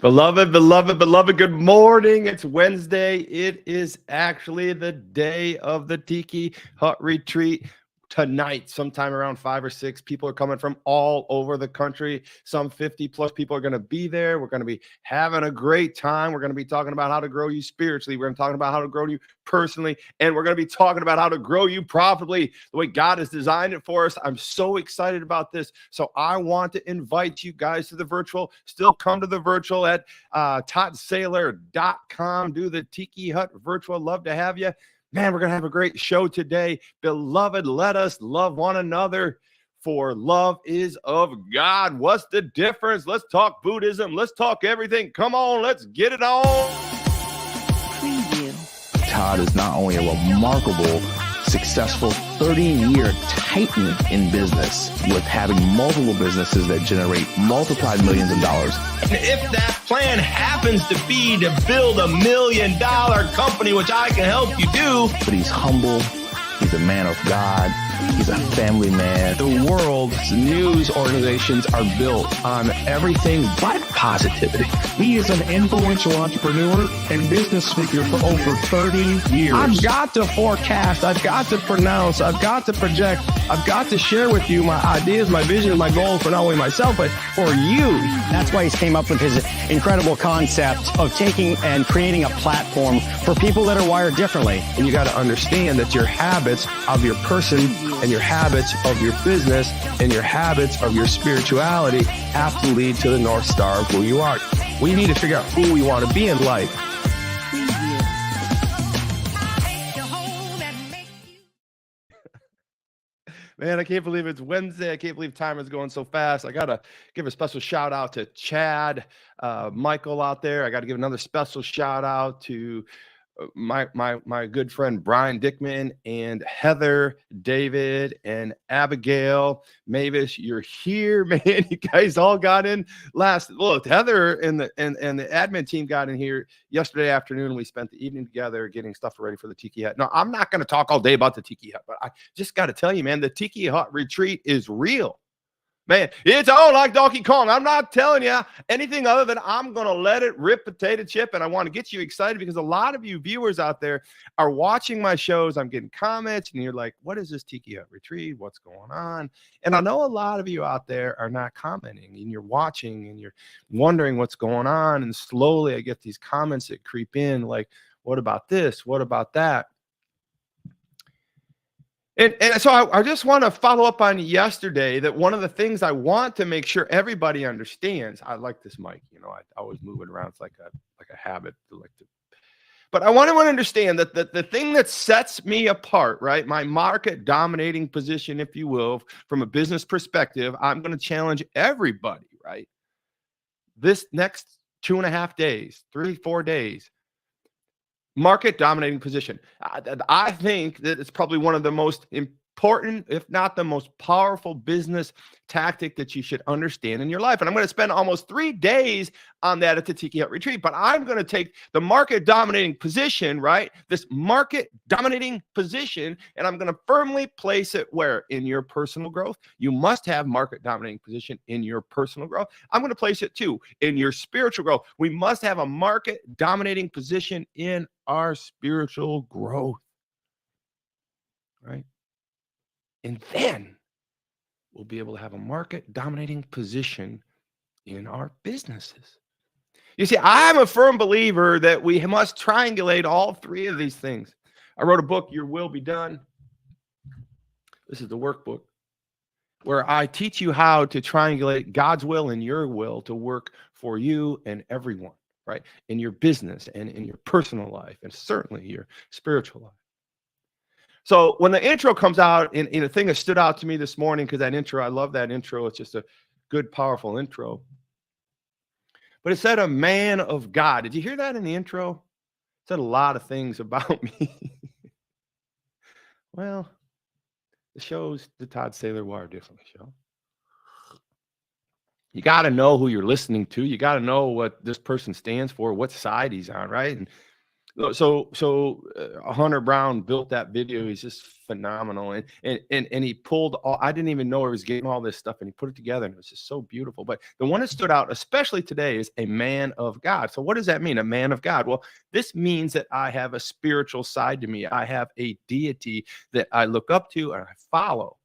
Beloved, beloved, beloved, good morning. It's Wednesday. It is actually the day of the Tiki Hut Retreat. Tonight, sometime around 5 or 6, people are coming from all over the country. Some 50 plus people are going to be there. We're going to be having a great time. We're going to be talking about how to grow you spiritually. We're going to be talking about how to grow you personally. And we're going to be talking about how to grow you profitably, the way God has designed it for us. I'm so excited about this. So I want to invite you guys to the virtual. Still come to the virtual at toddsailor.com. Do the Tiki Hut virtual. Love to have you. Man, we're going to have a great show today. Beloved, let us love one another, for love is of God. What's the difference? Let's talk Buddhism. Let's talk everything. Come on, let's get it on. Preview. Todd is not only a remarkable, successful 30-year titan in business with having multiple businesses that generate multiplied millions of dollars. And if that plan happens to be to build $1 million company, which I can help you do. But he's humble. He's a man of God. He's a family man. The world's news organizations are built on everything but positivity. He is an influential entrepreneur and business speaker for over 30 years. I've got to forecast. I've got to pronounce. I've got to project. I've got to share with you my ideas, my vision, my goals for not only myself, but for you. That's why he came up with his incredible concept of taking and creating a platform for people that are wired differently. And you got to understand that your habits of your person and your habits of your business and your habits of your spirituality have to lead to the North Star of who you are. We need to figure out who we want to be in life. Man, I can't believe it's Wednesday. I can't believe time is going so fast. I got to give a special shout out to Chad, Michael out there. I got to give another special shout out to my good friend Brian Dickman and Heather, David, and Abigail Mavis. You're here, man. You guys all got in last. Look, Heather and the admin team got in here yesterday afternoon. We spent the evening together getting stuff ready for the Tiki Hut. No, I'm not going to talk all day about the Tiki Hut, but I just got to tell you, man, the Tiki Hut retreat is real. Man, it's on like Donkey Kong. I'm not telling you anything other than I'm going to let it rip potato chip. And I want to get you excited because a lot of you viewers out there are watching my shows. I'm getting comments and you're like, what is this Tiki Hut retreat? What's going on? And I know a lot of you out there are not commenting and you're watching and you're wondering what's going on. And slowly I get these comments that creep in like, what about this? What about that? And so I just want to follow up on yesterday that one of the things I want to make sure everybody understands. I like this mic, I always move it around. It's like a habit. But I want to understand that the thing that sets me apart, right? My market dominating position, if you will, from a business perspective, I'm going to challenge everybody, right? This next 2.5 days, 3-4 days. Market dominating position. I think that it's probably one of the most important, if not the most powerful business tactic that you should understand in your life. And I'm going to spend almost 3 days on that at the Tiki Hut retreat, but I'm going to take the market dominating position, right? This market dominating position, and I'm going to firmly place it where? In your personal growth. You must have market dominating position in your personal growth. I'm going to place it too in your spiritual growth. We must have a market dominating position in our spiritual growth, right? And then we'll be able to have a market dominating position in our businesses. You see, I'm a firm believer that we must triangulate all 3 of these things. I wrote a book, Your Will Be Done. This is the workbook where I teach you how to triangulate God's will and your will to work for you and everyone, right? In your business and in your personal life and certainly your spiritual life. So when the intro comes out, and a thing that stood out to me this morning, because that intro, I love that intro. It's just a good, powerful intro. But it said a man of God. Did you hear that in the intro? It said a lot of things about me. Well, the show's the Todd Sailor Wired Differently show. You got to know who you're listening to. You got to know what this person stands for, what side he's on, right? And Hunter Brown built that video. He's just phenomenal, and he pulled all. I didn't even know he was getting all this stuff, and he put it together, and it was just so beautiful. But the one that stood out, especially today, is a man of God. So what does that mean, a man of God? Well, this means that I have a spiritual side to me. I have a deity that I look up to and I follow.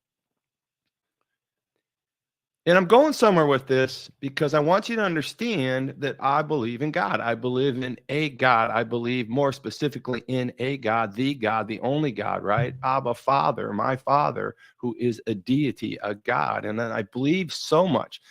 And I'm going somewhere with this because I want you to understand that I believe in God. I believe in a God. I believe more specifically in a God, the only God, right? Abba, Father, my Father, who is a deity, a God. And then I believe so much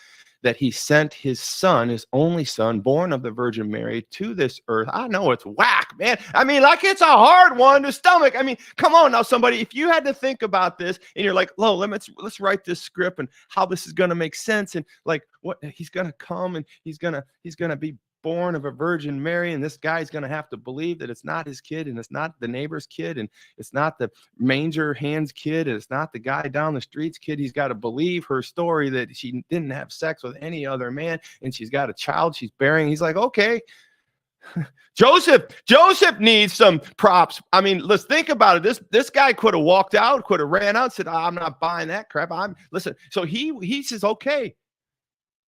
that he sent his son, his only son, born of the Virgin Mary, to this earth. I know it's whack, man. I mean, like, it's a hard one to stomach. I mean, come on now, somebody. If you had to think about this and you're like, "Lo, let's write this script and how this is going to make sense, and like what he's going to come and he's going to be born of a Virgin Mary, and this guy's going to have to believe that it's not his kid, and it's not the neighbor's kid, and it's not the manger hands kid, and it's not the guy down the street's kid. He's got to believe her story that she didn't have sex with any other man, and she's got a child she's bearing." He's like, okay. Joseph needs some props. I mean, let's think about it. This guy could have walked out, could have ran out, said, "I'm not buying that crap." Listen. So he says, okay,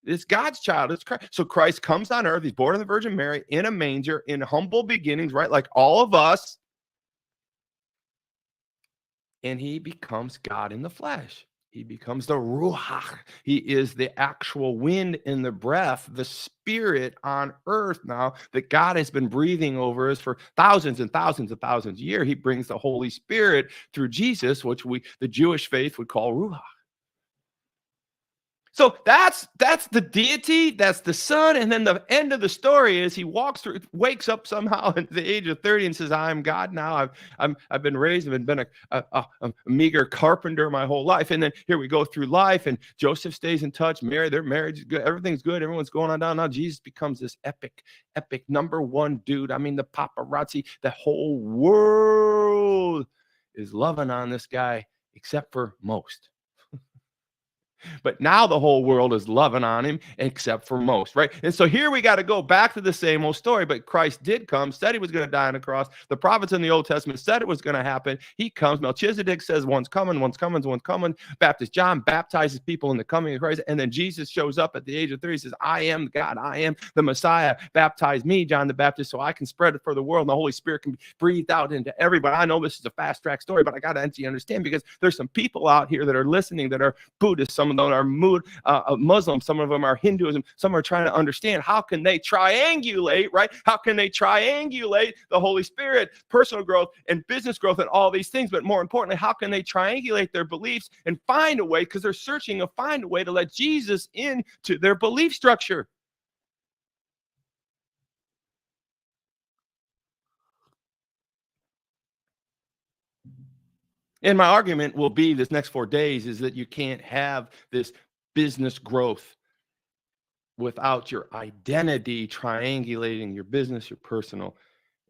it's God's child. It's Christ. So Christ comes on earth. He's born of the Virgin Mary in a manger, in humble beginnings, right? Like all of us. And he becomes God in the flesh. He becomes the Ruach. He is the actual wind and the breath, the spirit on earth now that God has been breathing over us for thousands and thousands and thousands of years. He brings the Holy Spirit through Jesus, which the Jewish faith would call Ruach. So that's the deity, that's the son, and then the end of the story is he wakes up somehow at the age of 30 and says, "I am God now. I've been raised, I've been a meager carpenter my whole life." And then here we go through life, and Joseph stays in touch. Mary, their marriage is good, everything's good, everyone's going on down. Now Jesus becomes this epic number one dude. I mean, the paparazzi, the whole world is loving on this guy, except for most. But now the whole world is loving on him, except for most, right? And so here we got to go back to the same old story. But Christ did come, said he was going to die on the cross. The prophets in the Old Testament said it was going to happen. He comes. Melchizedek says, one's coming, one's coming, one's coming. Baptist John baptizes people in the coming of Christ. And then Jesus shows up at the age of 30. He says, "I am God. I am the Messiah. Baptize me, John the Baptist, so I can spread it for the world. And the Holy Spirit can be breathed out into everybody." I know this is a fast track story, but I got to understand, because there's some people out here that are listening that are Buddhists. Some of them are Muslims, some of them are Hinduism, some are trying to understand how can they triangulate, right? How can they triangulate the Holy Spirit, personal growth, and business growth, and all these things? But more importantly, how can they triangulate their beliefs and find a way, because they're searching to find a way to let Jesus into their belief structure? And my argument will be this next 4 days is that you can't have this business growth without your identity triangulating your business, your personal,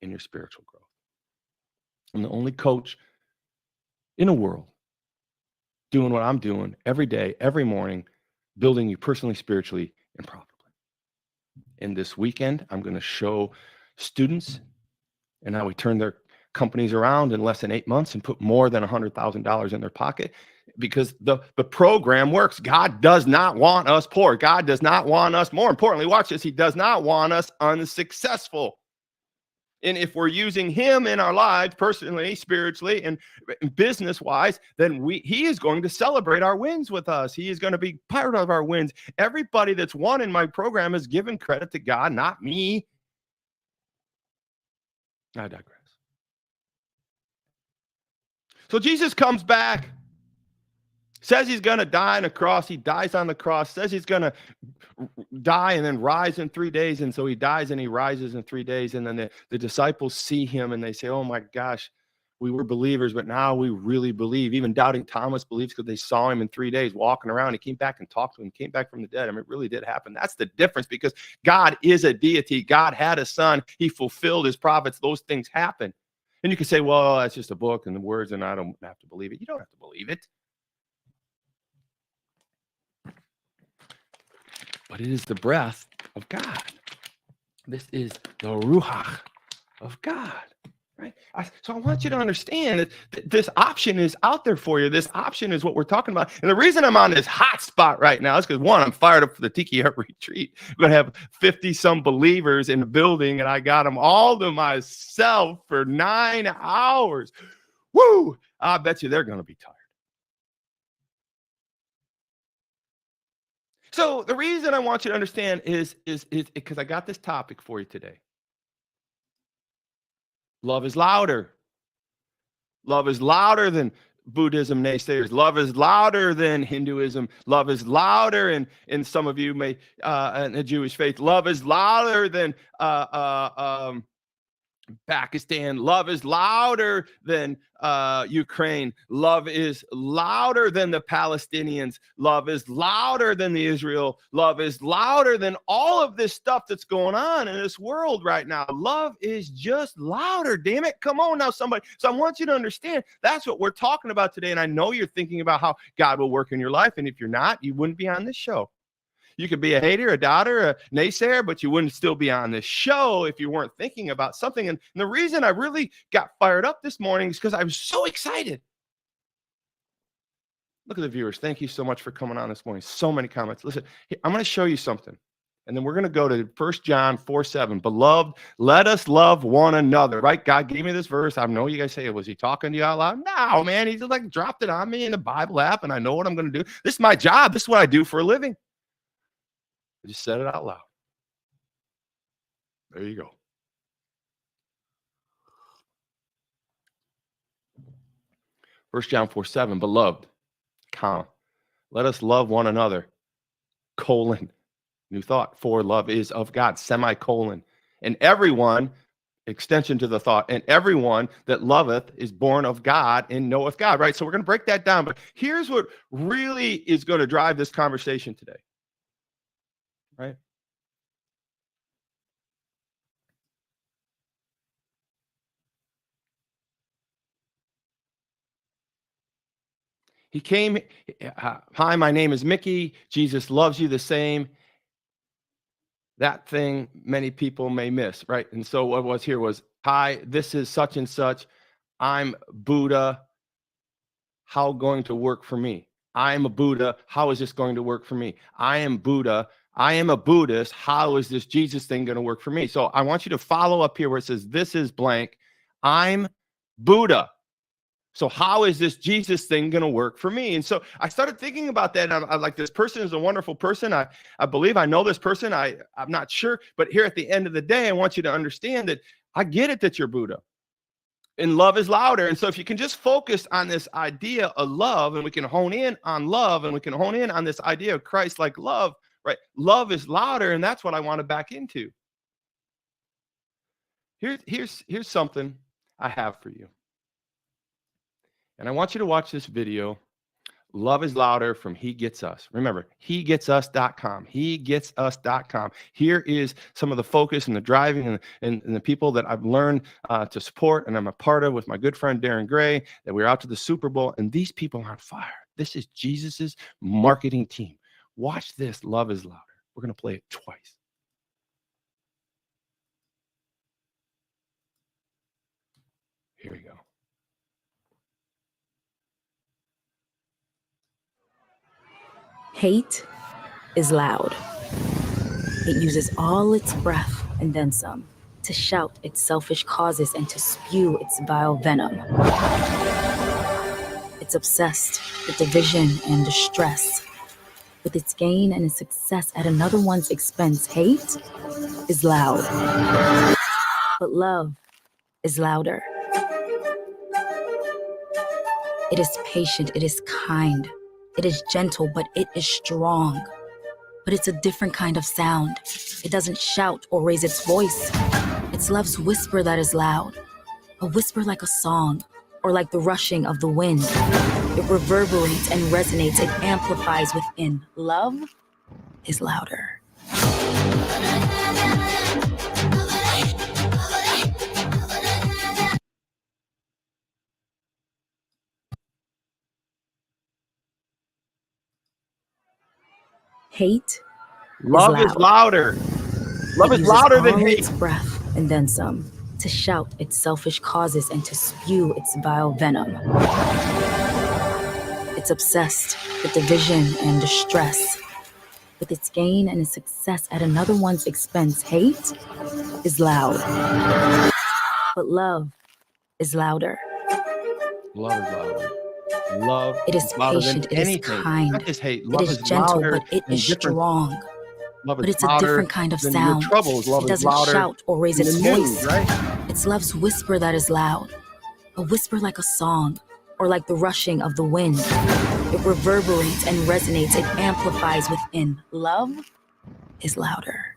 and your spiritual growth. I'm the only coach in the world doing what I'm doing every day, every morning, building you personally, spiritually, and profitably. And this weekend, I'm going to show students and how we turn their companies around in less than 8 months and put more than $100,000 in their pocket, because the program works. God does not want us poor. God does not want us, more importantly, watch this, he does not want us unsuccessful. And if we're using him in our lives, personally, spiritually, and business-wise, then he is going to celebrate our wins with us. He is going to be part of our wins. Everybody that's won in my program is giving credit to God, not me. I digress. So Jesus comes back, says he's going to die on the cross. He dies on the cross, says he's going to die and then rise in 3 days. And so he dies and he rises in 3 days. And then the disciples see him and they say, "Oh my gosh, we were believers, but now we really believe." Even doubting Thomas believes because they saw him in 3 days walking around. He came back and talked to him, came back from the dead. I mean, it really did happen. That's the difference, because God is a deity. God had a son. He fulfilled his prophets. Those things happen. And you can say, "Well, that's just a book and the words, and I don't have to believe it." You don't have to believe it. But it is the breath of God. This is the Ruach of God. Right? So I want you to understand that this option is out there for you. This option is what we're talking about. And the reason I'm on this hot spot right now is because, one, I'm fired up for the Tiki Hut retreat. We're going to have 50-some believers in the building, and I got them all to myself for 9 hours. Woo! I bet you they're going to be tired. So the reason I want you to understand is because I got this topic for you today. Love is louder. Love is louder than Buddhism naysayers. Love is louder than Hinduism. Love is louder, and some of you may in the Jewish faith. Love is louder than Pakistan. Love is louder than Ukraine. Love is louder than the Palestinians. Love is louder than the Israel. Love is louder than all of this stuff that's going on in this world right now. Love is just louder, damn it. Come on now, somebody. So I want you to understand that's what we're talking about today. And I know you're thinking about how God will work in your life. And if you're not, you wouldn't be on this show. You could be a hater, a doubter, a naysayer, but you wouldn't still be on this show if you weren't thinking about something. And the reason I really got fired up this morning is because I was so excited. Look at the viewers. Thank you so much for coming on this morning. So many comments. Listen, I'm going to show you something. And then we're going to go to 1 John 4:7. Beloved, let us love one another. Right? God gave me this verse. I know you guys say, was he talking to you out loud? No, man. He just like dropped it on me in the Bible app, and I know what I'm going to do. This is my job. This is what I do for a living. I just said it out loud. There you go. First John 4:7, beloved, comma, let us love one another, colon, new thought, for love is of God, semicolon. And everyone, extension to the thought, and everyone that loveth is born of God and knoweth God, right? So we're going to break that down. But here's what really is going to drive this conversation today. Right? He came, hi, my name is Mickey. Jesus loves you the same. That thing many people may miss, right? And so what was here was, hi, this is such and such. I'm Buddha. How going to work for me? I am a Buddha. How is this going to work for me? I am Buddha. I am a Buddhist. How is this Jesus thing going to work for me? So I want you to follow up here where it says, this is blank. I'm Buddha. So how is this Jesus thing going to work for me? And so I started thinking about that. And I'm like, this person is a wonderful person. I believe I know this person. I'm not sure. But here at the end of the day, I want you to understand that I get it that you're Buddha. And love is louder. And so if you can just focus on this idea of love, and we can hone in on love, and we can hone in on this idea of Christ like love, right? Love is louder, and that's what I want to back into. Here's something I have for you. And I want you to watch this video. Love is louder from He Gets Us. Remember, hegetsus.com. Hegetsus.com. Here is some of the focus and the driving and the people that I've learned to support and I'm a part of with my good friend Darren Gray, that we're out to the Super Bowl, and these people are on fire. This is Jesus's marketing team. Watch this. Love is louder. We're going to play it twice. Here we go. Hate is loud. It uses all its breath and then some to shout its selfish causes and to spew its vile venom. It's obsessed with division and distress, with its gain and its success at another one's expense. Hate is loud, but love is louder. It is patient, it is kind. It is gentle, but it is strong. But it's a different kind of sound. It doesn't shout or raise its voice. It's love's whisper that is loud. A whisper like a song, or like the rushing of the wind. It reverberates and resonates. It amplifies within. Love is louder. Hate Love is louder. Love is louder than hate. Its breath and then some to shout its selfish causes and to spew its vile venom. It's obsessed with division and distress. With its gain and its success at another one's expense, hate is loud. But love is louder. Love is louder. Love It is is louder than patient, it is anything. kind, Not just hate. it Love is is gentle, louder but it than is different. strong. Love But is it's a louder different kind of than your sound. troubles. Love It is doesn't louder shout or raise than its the news, voice. right? It's love's whisper that is loud. A whisper like a song, or like the rushing of the wind. It reverberates and resonates. It amplifies within. Love is louder.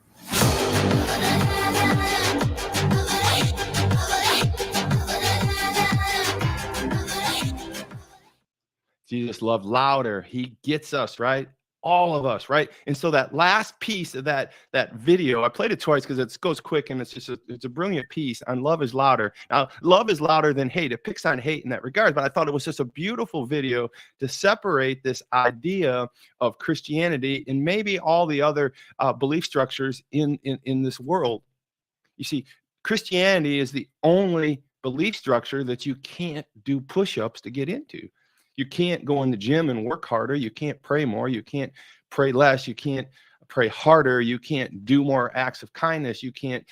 Jesus loved louder. He gets us, right? All of us, right? And so that last piece of that video, I played it twice because it goes quick and it's a brilliant piece on love is louder. Now, love is louder than hate. It picks on hate in that regard, but I thought it was just a beautiful video to separate this idea of Christianity and maybe all the other belief structures in this world. You see, Christianity is the only belief structure that you can't do push-ups to get into. You can't go in the gym and work harder. You can't pray more. You can't pray less. You can't pray harder. You can't do more acts of kindness. You can't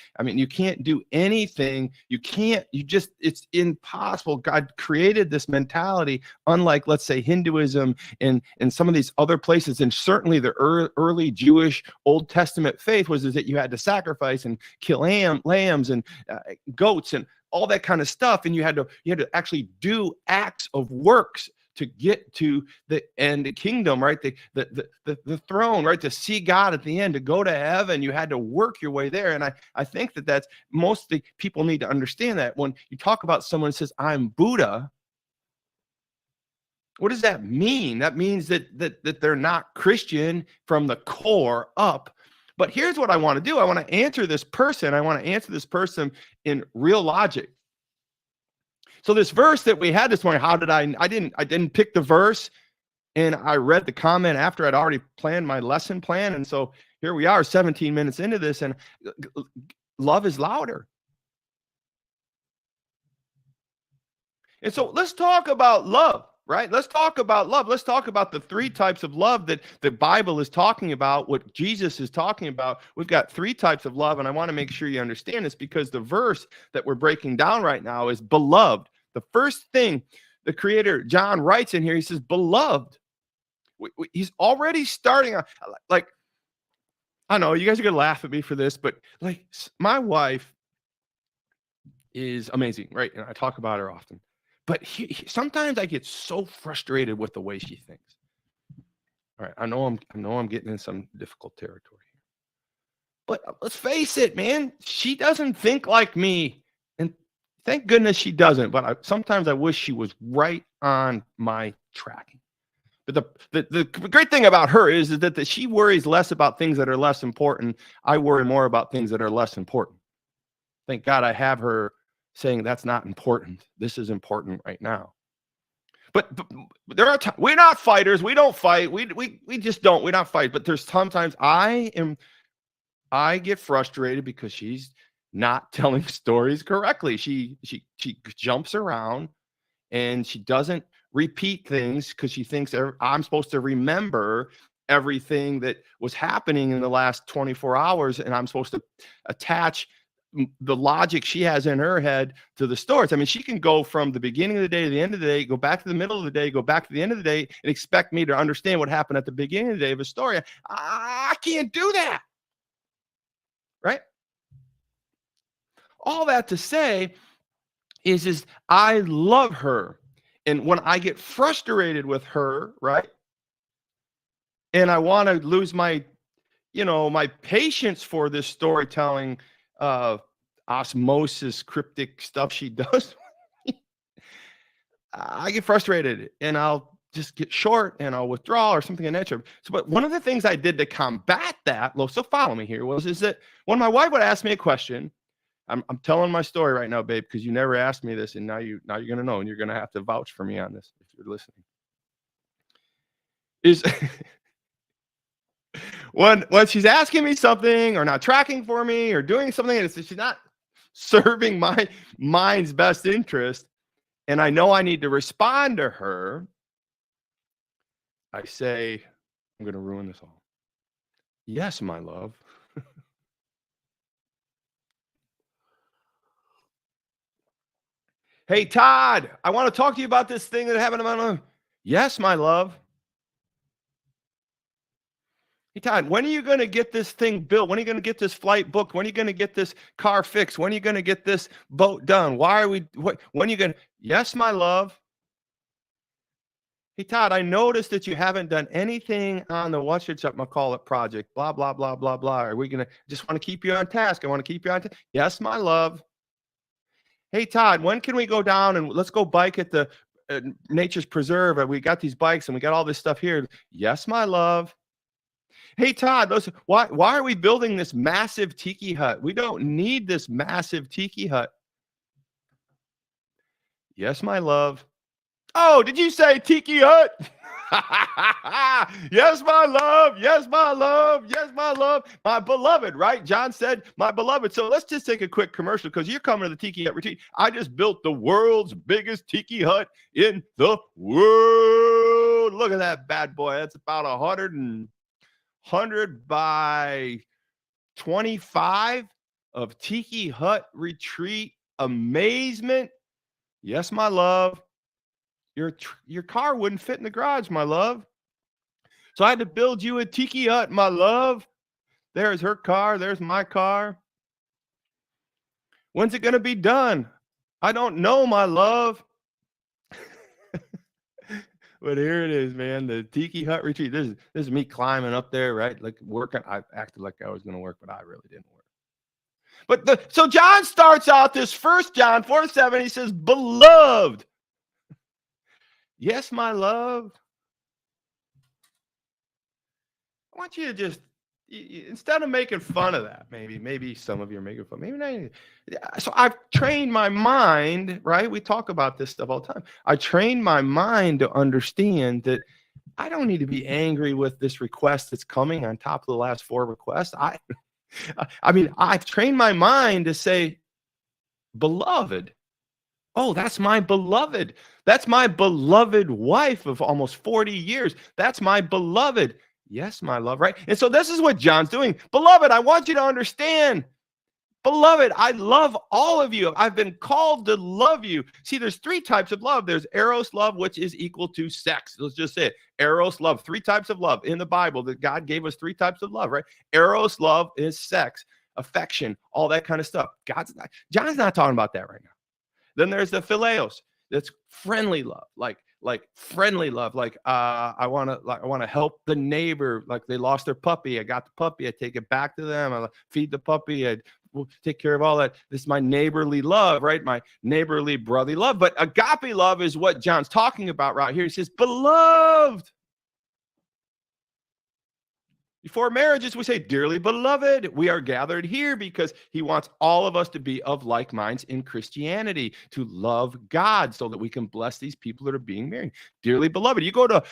do anything. It's impossible. God created this mentality, unlike, let's say, Hinduism and some of these other places. And certainly the early Jewish Old Testament faith is that you had to sacrifice and kill lambs and goats and all that kind of stuff. And you had to actually do acts of works to get to the end, the kingdom, right? The throne, right? To see God at the end, to go to heaven, you had to work your way there. And I think that's most of the people need to understand that when you talk about someone who says, I'm Buddha, what does that mean? That means that they're not Christian from the core up. But here's what I want to do. I want to answer this person. I want to answer this person in real logic. So this verse that we had this morning, I didn't pick the verse, and I read the comment after I'd already planned my lesson plan. And so here we are 17 minutes into this, and love is louder. And so let's talk about love, right? Let's talk about love. Let's talk about the three types of love that the Bible is talking about, what Jesus is talking about. We've got three types of love, and I want to make sure you understand this because the verse that we're breaking down right now is beloved. The first thing the creator, John, writes in here, he says, beloved. He's already starting on, like, I know you guys are going to laugh at me for this, but like my wife is amazing, right? And I talk about her often. But sometimes I get so frustrated with the way she thinks. All right, I know I'm getting in some difficult territory here. But let's face it, man, she doesn't think like me. And thank goodness she doesn't, but sometimes I wish she was right on my tracking. But the great thing about her is that she worries less about things that are less important. I worry more about things that are less important. Thank God I have her saying that's not important. This is important right now. But there are times we're not fighters. We don't fight. We just don't. We don't fight. But there's sometimes I get frustrated because she's not telling stories correctly. She jumps around and she doesn't repeat things because she thinks I'm supposed to remember everything that was happening in the last 24 hours, and I'm supposed to attach the logic she has in her head to the stories. I mean, she can go from the beginning of the day to the end of the day, go back to the middle of the day, go back to the end of the day, and expect me to understand what happened at the beginning of the day of a story. I can't do that. Right? All that to say is I love her. And when I get frustrated with her, right? And I want to lose my patience for this storytelling, osmosis, cryptic stuff she does. I get frustrated and I'll just get short and I'll withdraw or something of that nature. So, but one of the things I did to combat that, so follow me here, is that when my wife would ask me a question, I'm telling my story right now, babe, because you never asked me this, and now you're going to know, and you're going to have to vouch for me on this if you're listening. Is when she's asking me something or not tracking for me or doing something, and she's not serving my mind's best interest, and I know I need to respond to her, I say, I'm going to ruin this all. Yes, my love. Hey, Todd, I want to talk to you about this thing that happened to my life. Yes, my love. Hey, Todd, when are you going to get this thing built? When are you going to get this flight booked? When are you going to get this car fixed? When are you going to get this boat done? When are you going to? Yes, my love. Hey, Todd, I noticed that you haven't done anything on the McCall project, blah, blah, blah, blah, blah. Are we going to just want to keep you on task? I want to keep you on task. Yes, my love. Hey, Todd, when can we go down and let's go bike at the Nature's Preserve? We got these bikes and we got all this stuff here. Yes, my love. Hey, Todd, why are we building this massive tiki hut? We don't need this massive tiki hut. Yes, my love. Oh, did you say tiki hut? Yes, my love. Yes, my love. Yes, my love. My beloved, right? John said, my beloved. So let's just take a quick commercial because you're coming to the tiki hut retreat. I just built the world's biggest tiki hut in the world. Look at that bad boy. That's about 100 by 25 of tiki hut retreat amazement. Yes, my love. Your car wouldn't fit in the garage, my love. So I had to build you a tiki hut, my love. There's her car. There's my car. When's it going to be done? I don't know, my love. But here it is, man. The tiki hut retreat. This is me climbing up there, right? Like working. I acted like I was going to work, but I really didn't work. But so John starts out this 1 John 4:7. He says, beloved. Yes, my love. I want you to just, instead of making fun of that, maybe some of you are making fun, maybe not. So I've trained my mind, right? We talk about this stuff all the time. I trained my mind to understand that I don't need to be angry with this request that's coming on top of the last 4 requests. I've trained my mind to say, beloved. Oh, that's my beloved. That's my beloved wife of almost 40 years. That's my beloved. Yes, my love, right? And so this is what John's doing. Beloved, I want you to understand. Beloved, I love all of you. I've been called to love you. See, there's 3 types of love. There's eros love, which is equal to sex. Let's just say it. Eros love, 3 types of love in the Bible that God gave us 3 types of love, right? Eros love is sex, affection, all that kind of stuff. John's not talking about that right now. Then there's the phileos. That's friendly love, like friendly love. Like I want to help the neighbor. Like they lost their puppy. I got the puppy. I take it back to them. I feed the puppy. I will take care of all that. This is my neighborly love, right? My neighborly brotherly love. But agape love is what John's talking about right here. He says, beloved. Before marriages, we say, dearly beloved, we are gathered here because he wants all of us to be of like minds in Christianity, to love God so that we can bless these people that are being married. Dearly beloved. You go to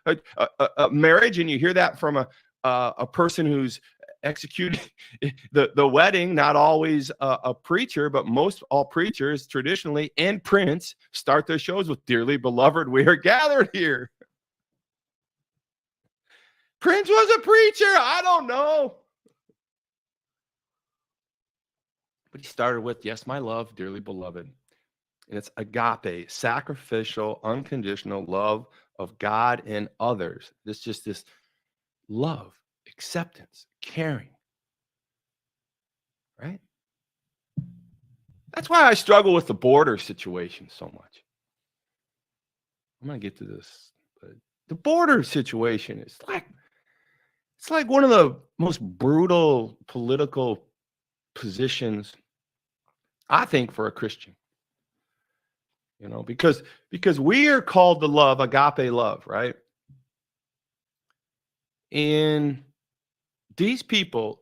a marriage and you hear that from a person who's executing the wedding, not always a preacher, but all preachers traditionally and Prince start their shows with dearly beloved, we are gathered here. Prince was a preacher. I don't know. But he started with, yes, my love, dearly beloved. And it's agape, sacrificial, unconditional love of God and others. It's just this love, acceptance, caring. Right? That's why I struggle with the border situation so much. I'm going to get to this. But the border situation is it's like one of the most brutal political positions, I think, for a Christian. You know, because we are called to love, agape love, right? And these people,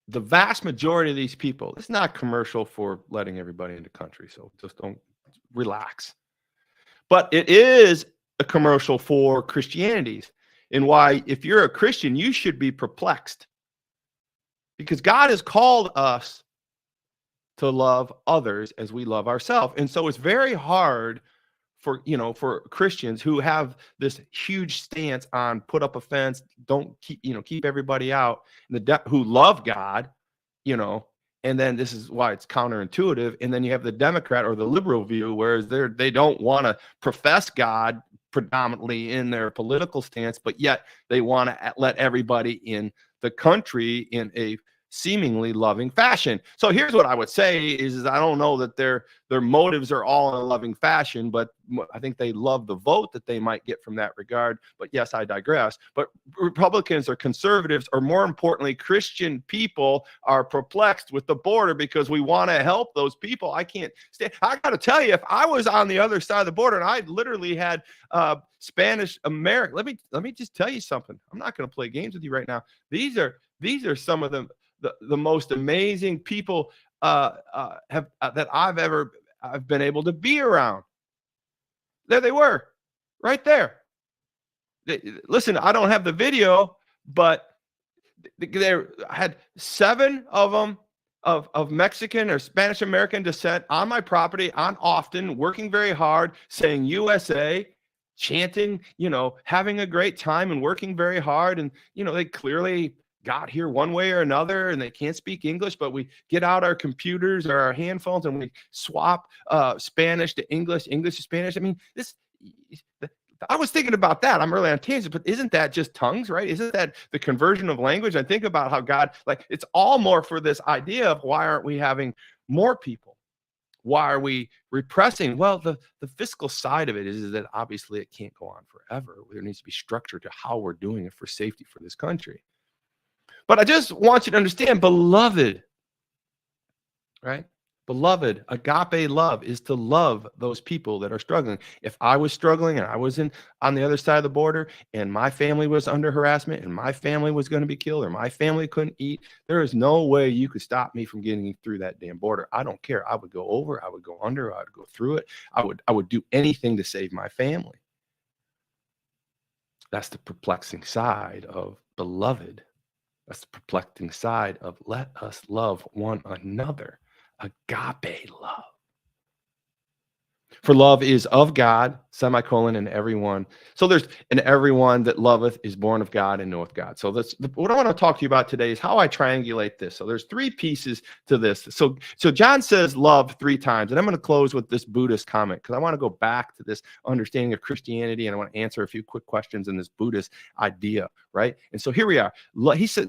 the vast majority of these people, it's not commercial for letting everybody in the country, so just don't relax. But it is a commercial for Christianities. And why, if you're a Christian, you should be perplexed. Because God has called us to love others as we love ourselves. And so it's very hard for, for Christians who have this huge stance on put up a fence, don't keep everybody out, and who love God, and then this is why it's counterintuitive. And then you have the Democrat or the liberal view, whereas they don't want to profess God predominantly in their political stance, but yet they want to let everybody in the country in a seemingly loving fashion. So here's what I would say is I don't know that their motives are all in a loving fashion, but I think they love the vote that they might get from that regard. But yes, I digress. But Republicans or conservatives, or more importantly, Christian people, are perplexed with the border because we want to help those people. I can't stand. I got to tell you, if I was on the other side of the border and I literally had Spanish American, let me just tell you something. I'm not going to play games with you right now. These are some of them. The most amazing people that I've been able to be around. There they were, right there. Listen, I don't have the video, but I had 7 of them of Mexican or Spanish American descent on my property on Often, working very hard, saying USA, chanting, having a great time and working very hard. And, they clearly got here one way or another, and they can't speak English, but we get out our computers or our handphones and we swap Spanish to English, English to Spanish. I mean, I was thinking about that. I'm really on tangent, but isn't that just tongues, right? Isn't that the conversion of language? I think about how God, it's all more for this idea of why aren't we having more people? Why are we repressing? Well, the fiscal side of it is that obviously it can't go on forever. There needs to be structure to how we're doing it for safety for this country. But I just want you to understand, beloved, right? Beloved, agape love is to love those people that are struggling. If I was struggling and I was on the other side of the border and my family was under harassment and my family was going to be killed or my family couldn't eat, there is no way you could stop me from getting through that damn border. I don't care. I would go over, I would go under, I would go through it. I would do anything to save my family. That's the perplexing side of beloved. That's the perplexing side of let us love one another. Agape love. For love is of God, semicolon, and everyone. So and everyone that loveth is born of God and knoweth God. So what I want to talk to you about today is how I triangulate this. So there's 3 pieces to this. So John says love 3 times, and I'm going to close with this Buddhist comment because I want to go back to this understanding of Christianity, and I want to answer a few quick questions in this Buddhist idea, right? And so here we are.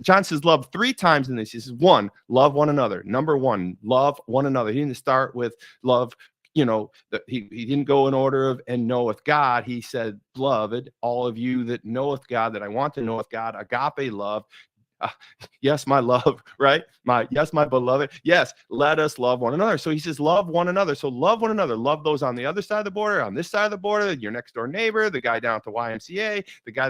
John says love 3 times in this. He says 1, love one another. Number 1, love one another. He didn't start with love. That he didn't go in order of and knoweth God. He said, beloved, all of you that knoweth God, that I want to knoweth God, agape love. Yes, my love, right? My beloved. Yes, let us love one another. So he says, love one another. So love one another. Love those on the other side of the border, on this side of the border, your next door neighbor, the guy down at the YMCA, the guy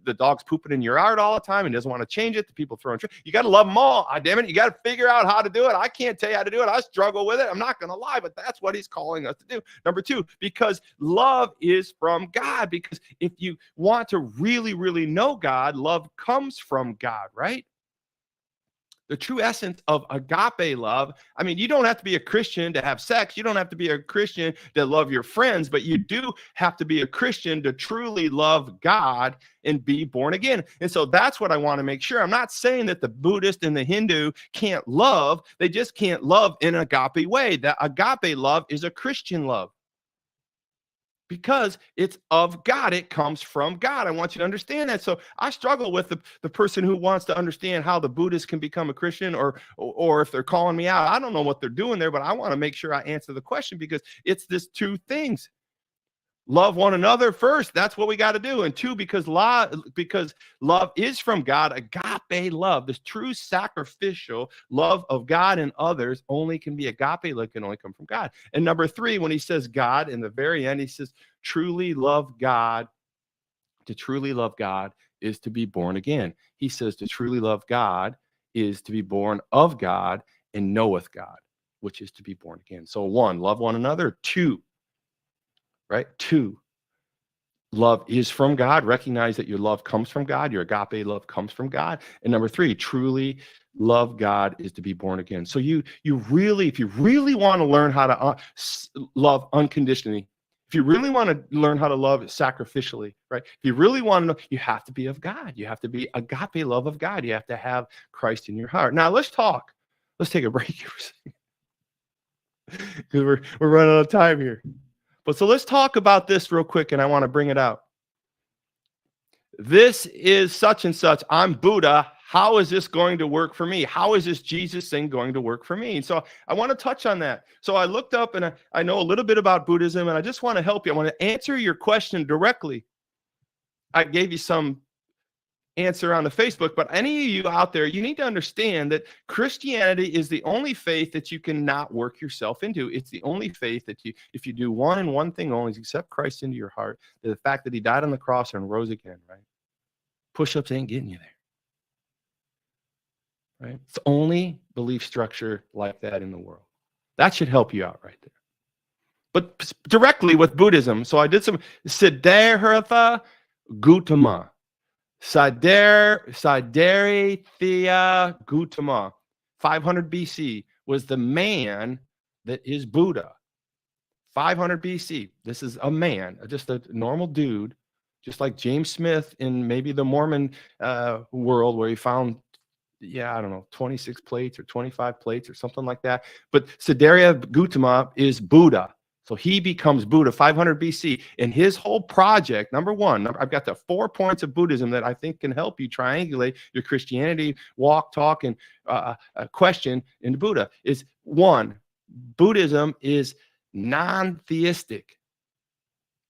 the dog's pooping in your yard all the time and doesn't want to change it. The people throwing you got to love them all. Damn it, you got to figure out how to do it. I can't tell you how to do it. I struggle with it. I'm not going to lie, but that's what he's calling us to do. Number 2, because love is from God. Because if you want to really, really know God, love comes from God, right? The true essence of agape love. I mean, you don't have to be a Christian to have sex. You don't have to be a Christian to love your friends, but you do have to be a Christian to truly love God and be born again. And so that's what I want to make sure. I'm not saying that the Buddhist and the Hindu can't love. They just can't love in an agape way. That agape love is a Christian love. Because it's of God. It comes from God. I want you to understand that. So I struggle with the person who wants to understand how the Buddhist can become a Christian or if they're calling me out. I don't know what they're doing there, but I want to make sure I answer the question because it's this 2 things. Love one another first. That's what we got to do. And 2, because love is from God, agape love, this true sacrificial love of God and others only can be agape love, can only come from God. And number 3, when he says God, in the very end, he says, truly love God. To truly love God is to be born again. He says to truly love God is to be born of God and knoweth God, which is to be born again. So 1, love one another. 2, right? 2, love is from God. Recognize that your love comes from God. Your agape love comes from God. And number 3, truly love God is to be born again. So you really, if you really want to learn how to love unconditionally, if you really want to learn how to love sacrificially, right? If you really want to know, you have to be of God. You have to be agape love of God. You have to have Christ in your heart. Now let's talk. Let's take a break here because we're running out of time here. But so let's talk about this real quick, and I want to bring it out. This is such and such. I'm Buddha. How is this going to work for me? How is this Jesus thing going to work for me? And so I want to touch on that. So I looked up and I know a little bit about Buddhism, and I just want to help you. I want to answer your question directly. I gave you some answer on the Facebook, but any of you out there, you need to understand that Christianity is the only faith that you cannot work yourself into. It's the only faith that you, if you do one and one thing only, is accept Christ into your heart, the fact that he died on the cross and rose again, right? Push-ups ain't getting you there. Right? It's the only belief structure like that in the world. That should help you out right there. But directly with Buddhism, so I did some Siddhartha Gautama. Siddhartha Gautama, 500 BC, was the man that is Buddha. 500 BC. This is a man, just a normal dude, just like James Smith in maybe the Mormon world, where he found, I don't know, 26 plates or 25 plates or something like that. But Siddhartha Gautama is Buddha. So he becomes Buddha 500 BC. And his whole project, number one, I've got the 4 points of Buddhism that I think can help you triangulate your Christianity walk, talk, and question into Buddha. Is one, Buddhism is non-theistic.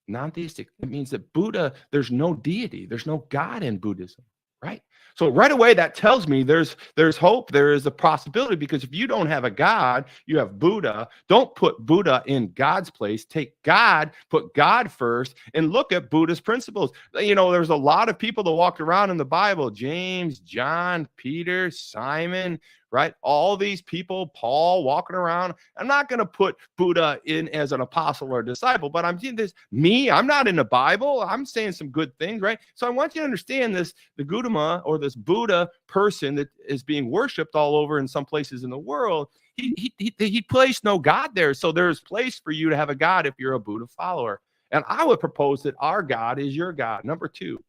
Non-theistic. It means that Buddha, there's no deity. There's no God in Buddhism, right? So right away, that tells me there's hope. There is a possibility, because if you don't have a God, you have Buddha. Don't put Buddha in God's place. Take God, put God first, and look at Buddha's principles. You know, there's a lot of people that walked around in the Bible: James, John, Peter, Simon, right? All these people, Paul, walking around. I'm not going to put Buddha in as an apostle or a disciple, but I'm doing this. I'm not in the Bible. I'm saying some good things, right? So I want you to understand this, the Gautama, or this Buddha person that is being worshipped all over in some places in the world. He placed no God there. So there's place for you to have a God if you're a Buddha follower. And I would propose that our God is your God. Number two,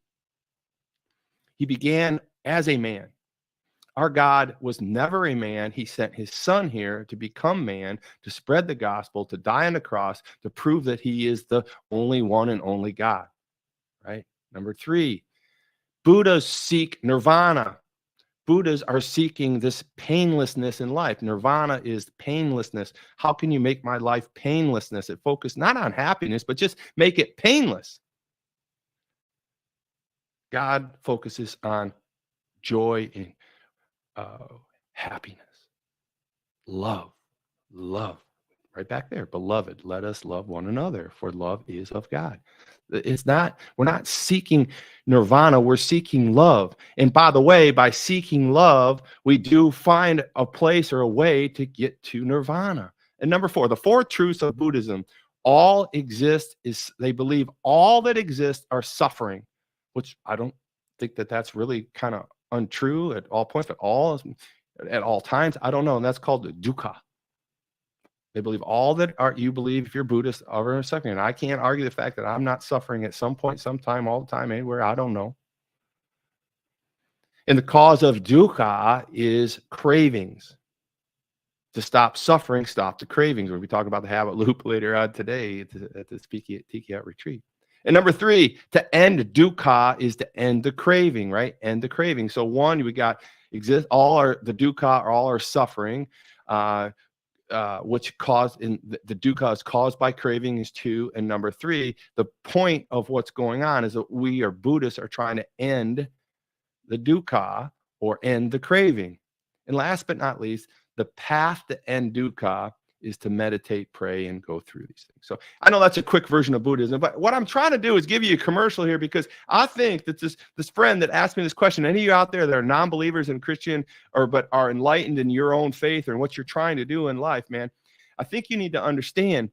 he began as a man. Our God was never a man. He sent his son here to become man, to spread the gospel, to die on the cross, to prove that he is the only one and only God, right? Number three, Buddhas seek nirvana. Buddhas are seeking this painlessness in life. Nirvana is painlessness. How can you make my life painlessness? It focuses not on happiness, but just make it painless. God focuses on joy and happiness, love, right back there. Beloved, let us love one another, for love is of God. It's not, we're not seeking nirvana, we're seeking love. And by the way, by seeking love, we do find a place or a way to get to nirvana. And number four, the 4 truths of Buddhism: all exist is, they believe all that exists are suffering, which I don't think that that's really kind of untrue at all points, but at all times, I don't know. And that's called dukkha. They believe all that you believe, if you're Buddhist, are suffering. And I can't argue the fact that I'm not suffering at some point, sometime, all the time, anywhere. I don't know. And the cause of dukkha is cravings. To stop suffering, stop the cravings. We'll be talking about the habit loop later on today at this Tiki Out retreat. And number 3, to end dukkha is to end the craving, right? End the craving. So one, we got the dukkha, all our suffering, which caused in the dukkha is caused by craving, is 2. And number 3, the point of what's going on is that we are Buddhists are trying to end the dukkha, or end the craving. And last but not least, the path to end dukkha is to meditate, pray, and go through these things. So I know that's a quick version of Buddhism, but what I'm trying to do is give you a commercial here, because I think that this friend that asked me this question, any of you out there that are non-believers in Christian, but are enlightened in your own faith or in what you're trying to do in life, man, I think you need to understand,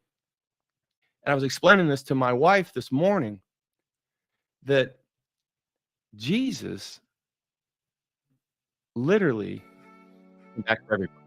and I was explaining this to my wife this morning, that Jesus literally came back for everybody.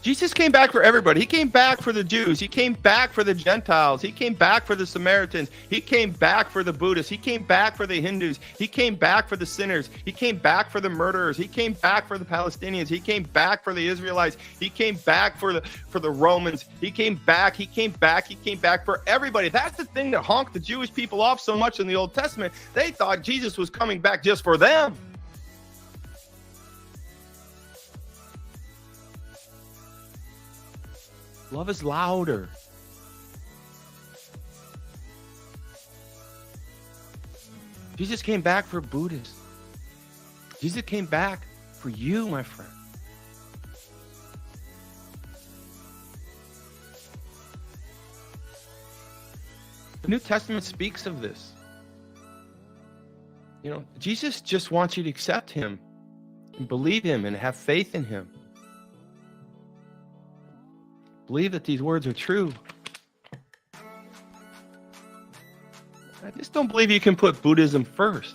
Jesus came back for everybody. He came back for the Jews. He came back for the Gentiles. He came back for the Samaritans. He came back for the Buddhists. He came back for the Hindus. He came back for the sinners. He came back for the murderers. He came back for the Palestinians. He came back for the Israelites. He came back for the Romans. He came back. He came back. He came back for everybody. That's the thing that honked the Jewish people off so much in the Old Testament. They thought Jesus was coming back just for them. Love is louder. Jesus came back for Buddhists. Jesus came back for you, my friend. The New Testament speaks of this. You know, Jesus just wants you to accept him and believe him and have faith in him. Believe that these words are true. I just don't believe you can put Buddhism first.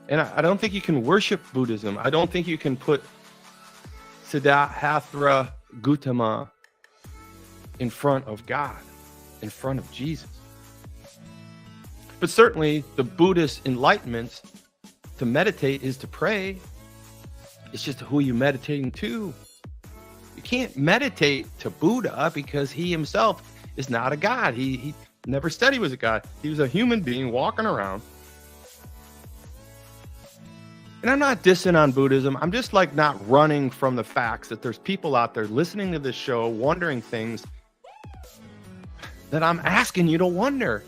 And I don't think you can worship Buddhism. I don't think you can put Siddhartha Gautama in front of God, in front of Jesus. But certainly the Buddhist enlightenment to meditate is to pray. It's just who you're meditating to. You can't meditate to Buddha because he himself is not a god. He never said he was a god. He was a human being walking around. And I'm not dissing on Buddhism. I'm just like not running from the facts that there's people out there listening to this show, wondering things that I'm asking you to wonder.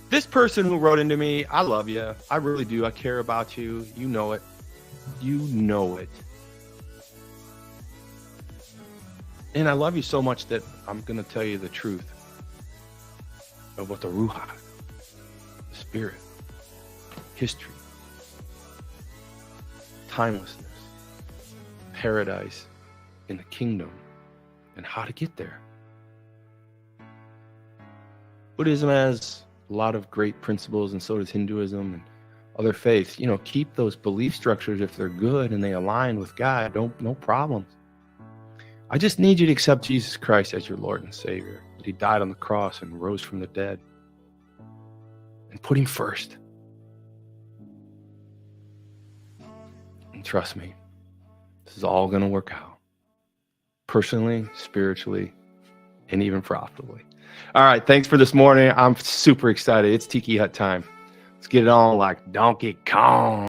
This person who wrote into me, I love you. I really do. I care about you. You know it. You know it. And I love you so much that I'm going to tell you the truth of what the Ruach, the Spirit, history, timelessness, paradise in the kingdom, and how to get there. Buddhism has a lot of great principles, and so does Hinduism and other faiths. You know, keep those belief structures if they're good and they align with God. No problems. I just need you to accept Jesus Christ as your Lord and Savior. That he died on the cross and rose from the dead. And put him first. And trust me, this is all going to work out. Personally, spiritually, and even profitably. All right, thanks for this morning. I'm super excited. It's Tiki Hut time. Let's get it on like Donkey Kong.